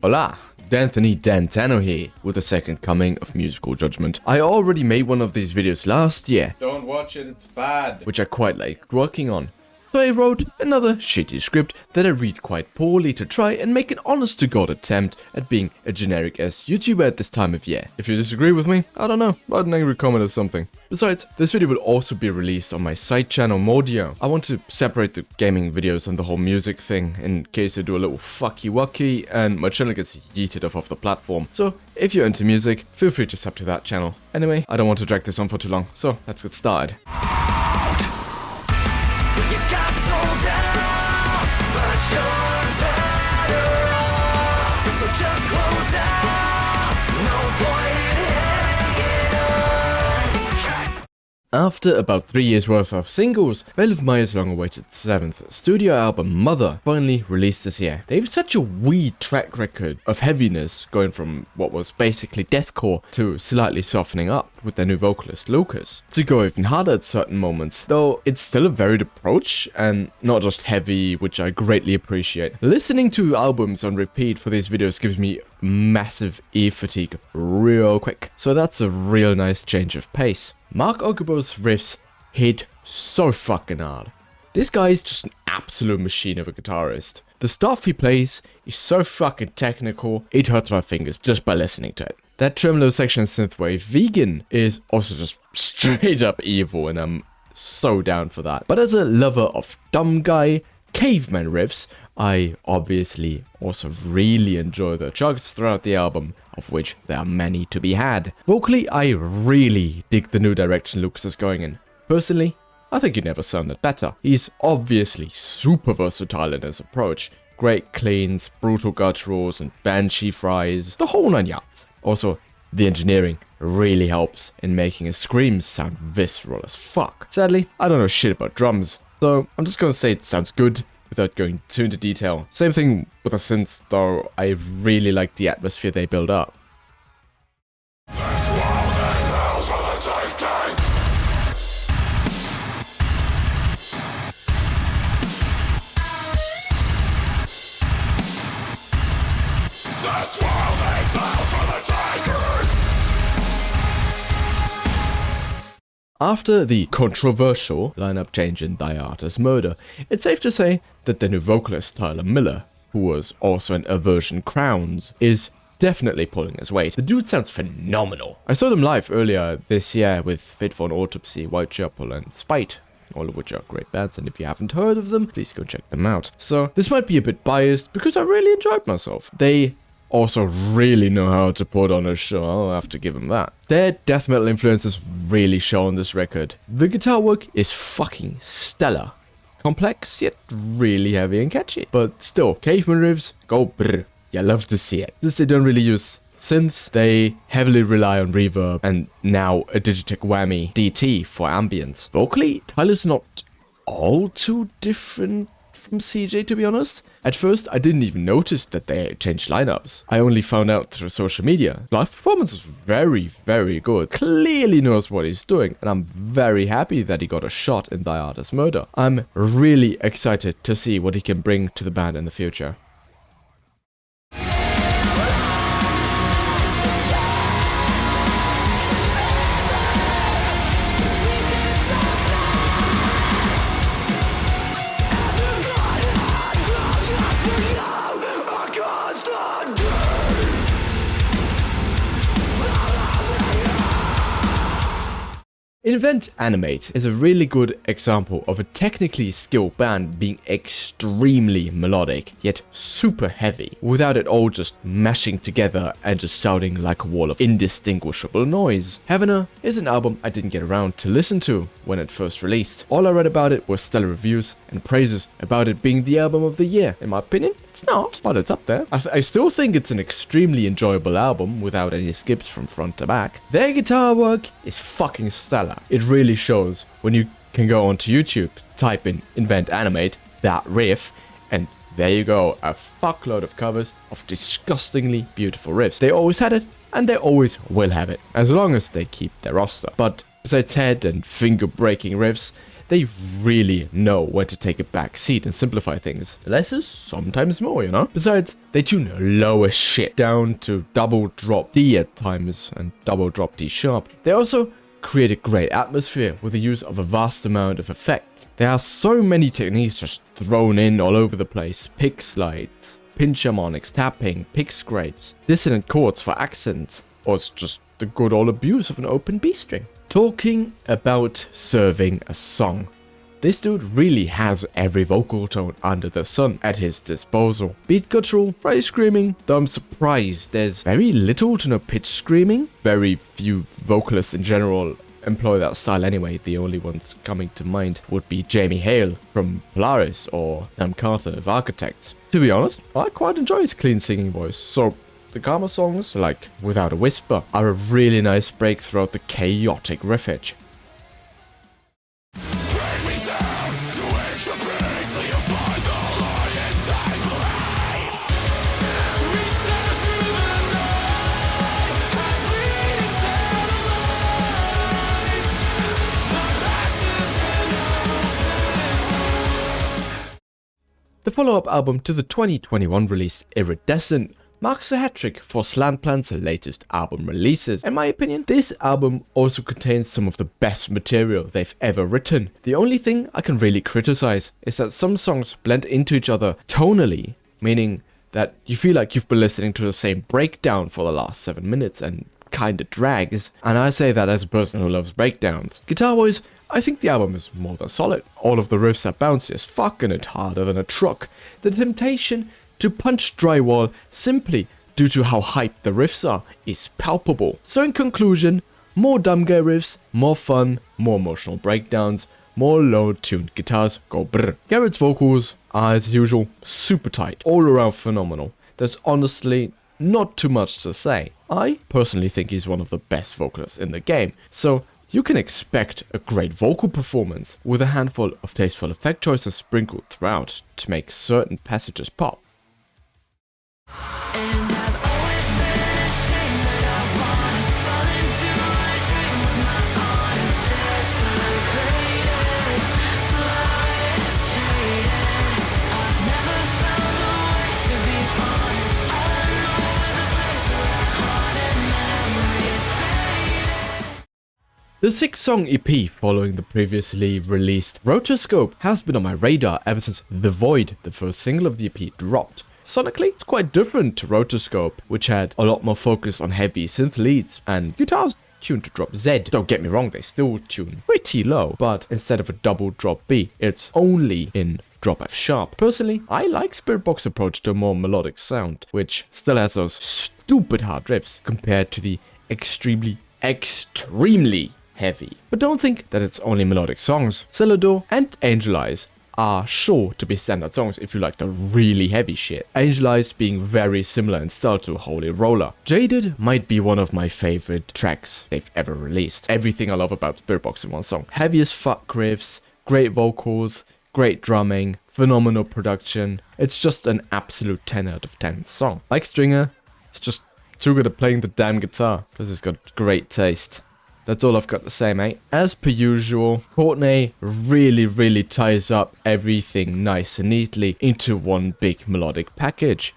Hola, D'Anthony Dantano here with the second coming of Musical Judgment. I already made one of these videos last year. Don't watch it, it's bad. Which I quite liked working on. So I wrote another shitty script that I read quite poorly to try and make an honest to god attempt at being a generic ass YouTuber at this time of year. If you disagree with me, I don't know, write an angry comment or something. Besides, this video will also be released on my side channel Mordeo. I want to separate the gaming videos and the whole music thing in case I do a little fucky wucky and my channel gets yeeted off the platform. So if you're into music, feel free to sub to that channel. Anyway, I don't want to drag this on for too long, so let's get started. After about 3 years worth of singles, Vildhjarta's long-awaited 7th studio album, Mother, finally released this year. They have such a weird track record of heaviness, going from what was basically deathcore to slightly softening up with their new vocalist Lucas, to go even harder at certain moments, though it's still a varied approach and not just heavy, which I greatly appreciate. Listening to albums on repeat for these videos gives me massive ear fatigue real quick, so that's a real nice change of pace. Mark Ogbo's riffs hit so fucking hard. This guy is just an absolute machine of a guitarist. The stuff he plays is so fucking technical, it hurts my fingers just by listening to it. That tremolo section synthwave Vegan is also just straight up evil, and I'm so down for that. But as a lover of dumb guy caveman riffs, I obviously also really enjoy the chugs throughout the album, of which there are many to be had. Vocally, I really dig the new direction Lucas is going in. Personally, I think he never sounded better. He's obviously super versatile in his approach. Great cleans, brutal gutturals, and banshee fries, the whole 9 yards. Also, the engineering really helps in making his screams sound visceral as fuck. Sadly, I don't know shit about drums, so I'm just gonna say it sounds good without going too into detail. Same thing with the synths, though I really like the atmosphere they build up. After the controversial lineup change in Vildhjarta's Murder, it's safe to say that the new vocalist Tyler Miller, who was also in Aversion Crowns, is definitely pulling his weight. The dude sounds phenomenal. I saw them live earlier this year with Fit for an Autopsy, Whitechapel, and Spite, all of which are great bands, and if you haven't heard of them, please go check them out. So this might be a bit biased because I really enjoyed myself. They also really know how to put on a show, I'll have to give them that. Their death metal influences really show on this record. The guitar work is fucking stellar. Complex, yet really heavy and catchy. But still, caveman riffs go brr. You love to see it. Since they don't really use synths, they heavily rely on reverb and now a Digitech Whammy DT for ambience. Vocally, Tyler's not all too different from CJ, to be honest. At first, I didn't even notice that they changed lineups. I only found out through social media. Live performance was very, very good. Clearly knows what he's doing, and I'm very happy that he got a shot in Vildhjarta's Murder. I'm really excited to see what he can bring to the band in the future. Invent Animate is a really good example of a technically skilled band being extremely melodic, yet super heavy, without it all just mashing together and just sounding like a wall of indistinguishable noise. Heavener is an album I didn't get around to listen to when it first released. All I read about it was stellar reviews and praises about it being the album of the year. In my opinion, it's not, but it's up there. I still think it's an extremely enjoyable album without any skips from front to back. Their guitar work is fucking stellar. It really shows when you can go onto YouTube, type in Invent Animate, that riff, and there you go, a fuckload of covers of disgustingly beautiful riffs. They always had it, and they always will have it, as long as they keep their roster. But besides head and finger-breaking riffs, they really know when to take a back seat and simplify things. Less is sometimes more, you know? Besides, they tune low as shit down to double drop D at times and double drop D sharp. They also create a great atmosphere with the use of a vast amount of effects. There are so many techniques just thrown in all over the place. Pick slides, pinch harmonics, tapping, pick scrapes, dissonant chords for accents, or it's just the good old abuse of an open B string. Talking about serving a song. This dude really has every vocal tone under the sun at his disposal. Be it guttural, phrase screaming, though I'm surprised there's very little to no pitch screaming. Very few vocalists in general employ that style anyway. The only ones coming to mind would be Jamie Hale from Polaris or Sam Carter of Architects. To be honest, I quite enjoy his clean singing voice, so the calmer songs, like Without a Whisper, are a really nice break throughout the chaotic riffage. The follow-up album to the 2021 release Iridescent marks a hat-trick for Slantplant's latest album releases. In my opinion, this album also contains some of the best material they've ever written. The only thing I can really criticize is that some songs blend into each other tonally, meaning that you feel like you've been listening to the same breakdown for the last 7 minutes and kinda drags, and I say that as a person who loves breakdowns. Guitar-wise, I think the album is more than solid. All of the riffs are bouncy as fuck and it's harder than a truck. The temptation to punch drywall simply due to how hyped the riffs are is palpable. So in conclusion, more dumb guy riffs, more fun, more emotional breakdowns, more low-tuned guitars go brr. Garrett's vocals are as usual super tight, all around phenomenal. There's honestly not too much to say. I personally think he's one of the best vocalists in the game, so you can expect a great vocal performance with a handful of tasteful effect choices sprinkled throughout to make certain passages pop. And I've always been ashamed that I want to fall into a dream with my arm desecrated, blood is traded. I've never found a way to be honest. All I know is a place where our haunted memories fade. The 6-song EP following the previously released Rotoscope has been on my radar ever since The Void, the first single of the EP, dropped. Sonically, it's quite different to Rotoscope, which had a lot more focus on heavy synth leads and guitars tuned to drop Z. Don't get me wrong, they still tune pretty low, but instead of a double drop B, it's only in drop F sharp. Personally, I like Spiritbox's approach to a more melodic sound, which still has those stupid hard riffs compared to the extremely heavy. But don't think that it's only melodic songs. Celador and Angel Eyes are sure to be standard songs if you like the really heavy shit. Angel Eyes being very similar in style to Holy Roller. Jaded might be one of my favorite tracks they've ever released. Everything I love about Spiritbox in one song. Heavy as fuck riffs, great vocals, great drumming, phenomenal production. It's just an absolute 10 out of 10 song. Like Stringer, it's just too good at playing the damn guitar because it's got great taste. That's all I've got to say, mate. As per usual, Courtney really ties up everything nice and neatly into one big melodic package.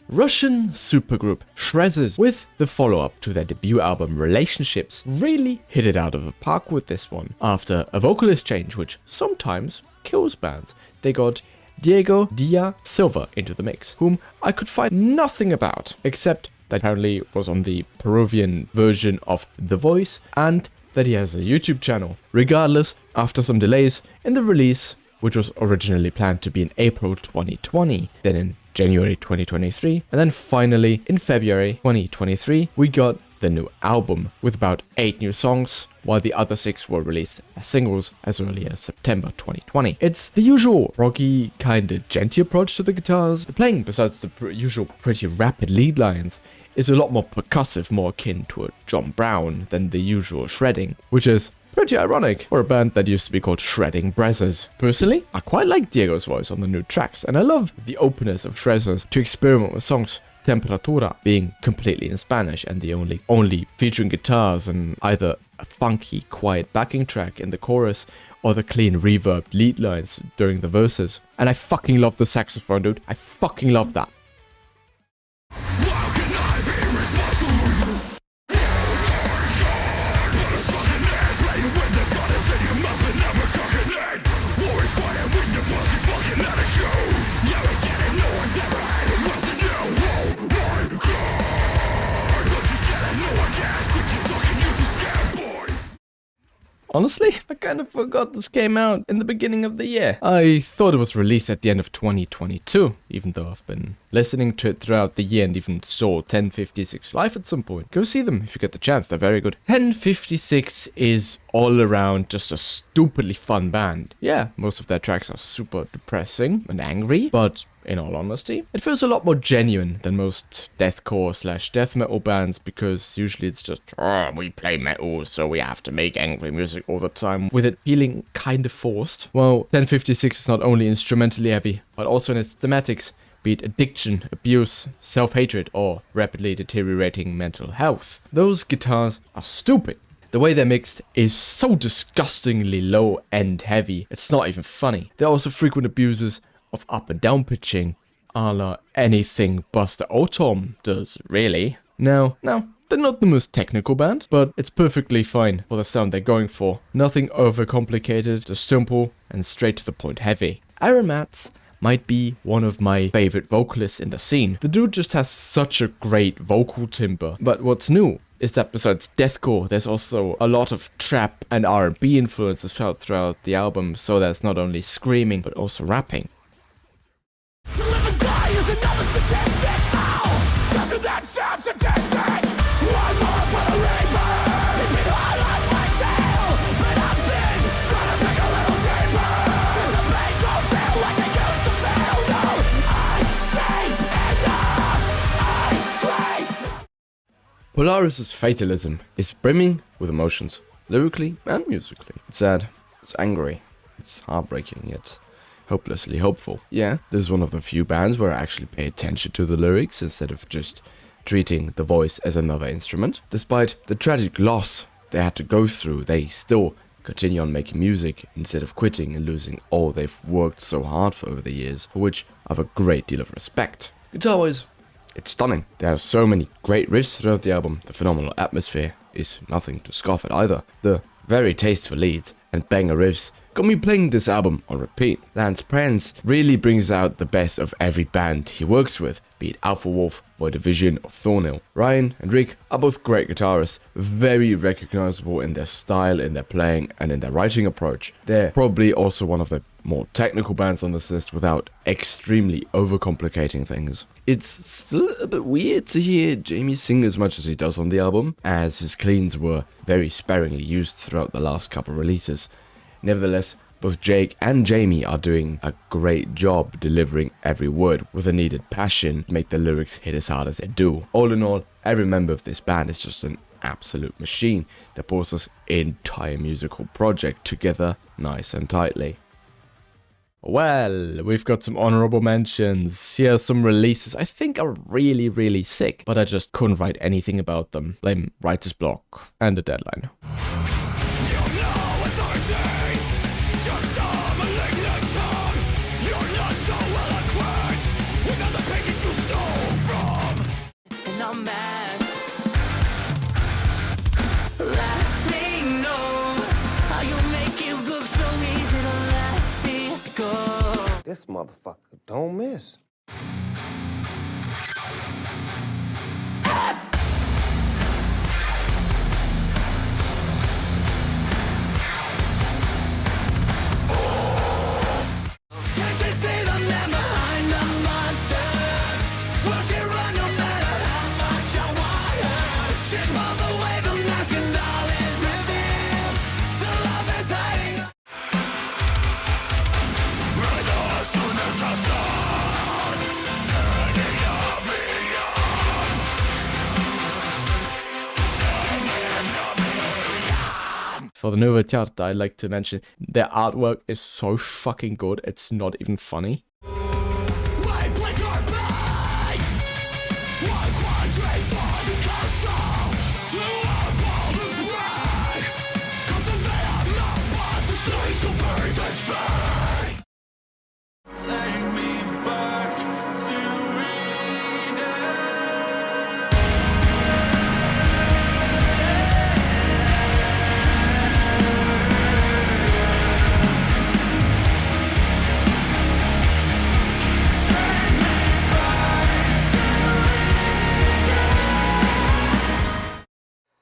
Russian supergroup Shrezzers, with the follow-up to their debut album Relationships, really hit it out of the park with this one. After a vocalist change, which sometimes kills bands, they got Diego Dia Silva into the mix, whom I could find nothing about, except that apparently was on the Peruvian version of The Voice, and that he has a YouTube channel. Regardless, after some delays in the release, which was originally planned to be in April 2020, then in January 2023, and then finally in February 2023 we got the new album with about 8 new songs, while the other 6 were released as singles as early as September 2020. It's the usual proggy kinda genty approach to the guitars. The playing, besides the usual pretty rapid lead lines, is a lot more percussive, more akin to a John Brown than the usual shredding, which is pretty ironic for a band that used to be called Shredding Brazzers. Personally, I quite like Diego's voice on the new tracks, and I love the openness of Shrezzers to experiment with songs. Temperatura being completely in Spanish and the only featuring guitars and either a funky, quiet backing track in the chorus or the clean reverb lead lines during the verses. And I fucking love the saxophone, dude. I fucking love that. Honestly, I kind of forgot this came out in the beginning of the year. I thought it was released at the end of 2022, even though I've been listening to it throughout the year and even saw 1056 live at some point. Go see them if you get the chance, they're very good. 1056 is all around just a stupidly fun band. Yeah, most of their tracks are super depressing and angry, but in all honesty, it feels a lot more genuine than most deathcore / death metal bands, because usually it's just, oh, we play metal, so we have to make angry music all the time, with it feeling kind of forced. Well, 1056 is not only instrumentally heavy, but also in its thematics, be it addiction, abuse, self-hatred, or rapidly deteriorating mental health. Those guitars are stupid. The way they're mixed is so disgustingly low and heavy, it's not even funny. There are also frequent abuses of up and down pitching, a la anything Buster Otom does, really. Now, they're not the most technical band, but it's perfectly fine for the sound they're going for. Nothing overcomplicated, just simple and straight to the point heavy. Animate might be one of my favorite vocalists in the scene. The dude just has such a great vocal timbre, but what's new is that besides deathcore, there's also a lot of trap and R&B influences felt throughout the album, so there's not only screaming, but also rapping. To live and die is another statistic. Oh, doesn't that sound sadistic? One more for the reaper. It's been hard on my tail, but I've been trying to dig a little deeper. 'Cause the pain don't feel like it used to feel. No, I say enough. I crave. Polaris' fatalism is brimming with emotions, lyrically and musically. It's sad, it's angry, it's heartbreaking, yet hopelessly hopeful. Yeah, this is one of the few bands where I actually pay attention to the lyrics instead of just treating the voice as another instrument. Despite the tragic loss they had to go through, they still continue on making music instead of quitting and losing all they've worked so hard for over the years, for which I have a great deal of respect. Guitar-wise, it's stunning. There are so many great riffs throughout the album. The phenomenal atmosphere is nothing to scoff at either. The very tasteful leads and banger riffs got me playing this album on repeat. Lance Prince really brings out the best of every band he works with, be it Alpha Wolf, Void Division or Thornhill. Ryan and Rick are both great guitarists, very recognizable in their style, in their playing and in their writing approach. They're probably also one of the more technical bands on this list without extremely overcomplicating things. It's still a bit weird to hear Jamie sing as much as he does on the album, as his cleans were very sparingly used throughout the last couple releases. Nevertheless, both Jake and Jamie are doing a great job delivering every word with the needed passion to make the lyrics hit as hard as they do. All in all, every member of this band is just an absolute machine that pulls this entire musical project together nice and tightly. Well, we've got some honorable mentions. Here are some releases I think are really, really sick, but I just couldn't write anything about them. Blame writer's block and a deadline. I'm mad. Let me know how you make it look so easy to let me go. This motherfucker don't miss. Can't you see the man behind the monster? Will she run no matter how much I want her? She pulls away the mask and all is revealed. The love that's hiding. Riders to the castle. For the new Vildhjarta, I'd like to mention their artwork is so fucking good, it's not even funny. Take me back to Eden.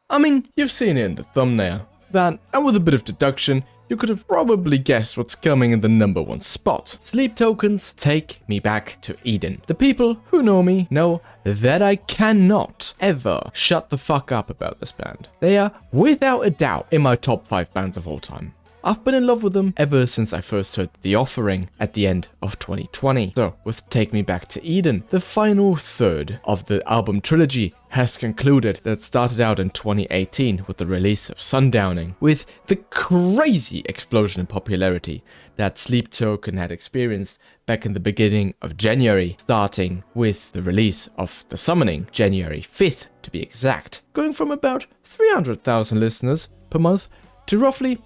I mean, you've seen it in the thumbnail. That, and with a bit of deduction, you could have probably guessed what's coming in the #1 spot. Sleep Tokens take me back to Eden. The people who know me know that I cannot ever shut the fuck up about this band. They are without a doubt in my top 5 bands of all time. I've been in love with them ever since I first heard The Offering at the end of 2020. So, with Take Me Back to Eden, the final third of the album trilogy has concluded that started out in 2018 with the release of Sundowning, with the crazy explosion in popularity that Sleep Token had experienced back in the beginning of January, starting with the release of The Summoning, January 5th to be exact, going from about 300,000 listeners per month to roughly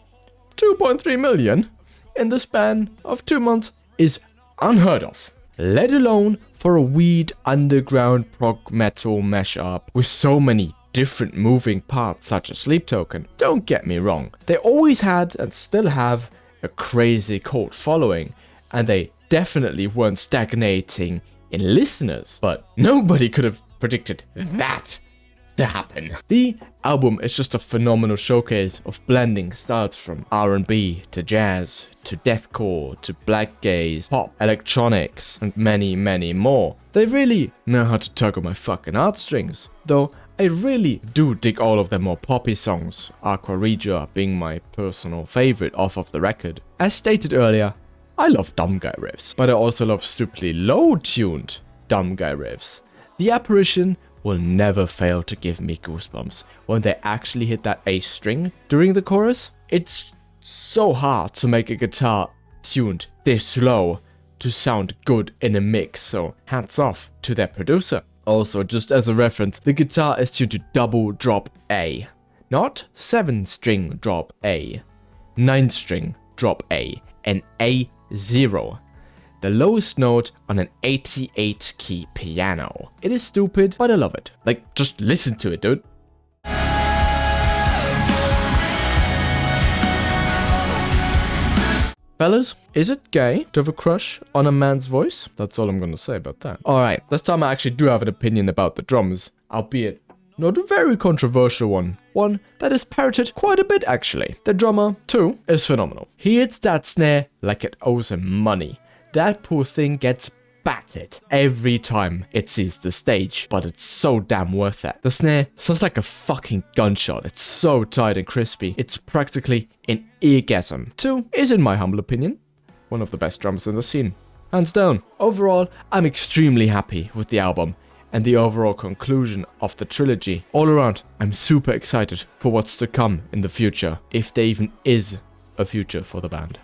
2.3 million in the span of 2 months is unheard of, let alone for a weird underground prog metal mashup with so many different moving parts such as Sleep Token. Don't get me wrong, they always had and still have a crazy cult following, and they definitely weren't stagnating in listeners, but nobody could have predicted that to happen. The album is just a phenomenal showcase of blending styles from R&B to jazz to deathcore to black gaze, pop, electronics, and many, many more. They really know how to tug on my fucking heartstrings, though I really do dig all of their more poppy songs, Aqua Regia being my personal favorite off of the record. As stated earlier, I love dumb guy riffs, but I also love stupidly low-tuned dumb guy riffs. The Apparition will never fail to give me goosebumps when they actually hit that A string during the chorus. It's so hard to make a guitar tuned this low to sound good in a mix, so hats off to their producer. Also, just as a reference, the guitar is tuned to double drop A, not 7-string drop A, 9-string drop A, and A0. The lowest note on an 88 key piano. It is stupid, but I love it. Like, just listen to it, dude. Fellas, is it gay to have a crush on a man's voice? That's all I'm gonna say about that. Alright, this time I actually do have an opinion about the drums, albeit not a very controversial one. One that is parroted quite a bit actually. The drummer, too, is phenomenal. He hits that snare like it owes him money. That poor thing gets battered every time it sees the stage, but it's so damn worth it. The snare sounds like a fucking gunshot. It's so tight and crispy. It's practically an eargasm. 2 is, in my humble opinion, one of the best drummers in the scene. Hands down. Overall, I'm extremely happy with the album and the overall conclusion of the trilogy. All around, I'm super excited for what's to come in the future, if there even is a future for the band.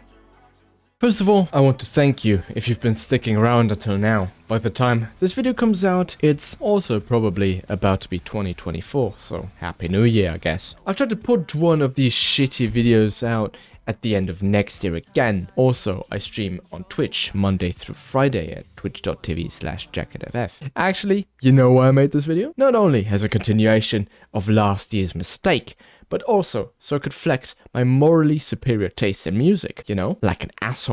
First of all, I want to thank you if you've been sticking around until now. By the time this video comes out, it's also probably about to be 2024, so Happy New Year, I guess. I've tried to put one of these shitty videos out at the end of next year again. Also, I stream on Twitch Monday through Friday at twitch.tv/jacketff. Actually, you know why I made this video? Not only as a continuation of last year's mistake, but also so I could flex my morally superior taste in music, you know, like an asshole.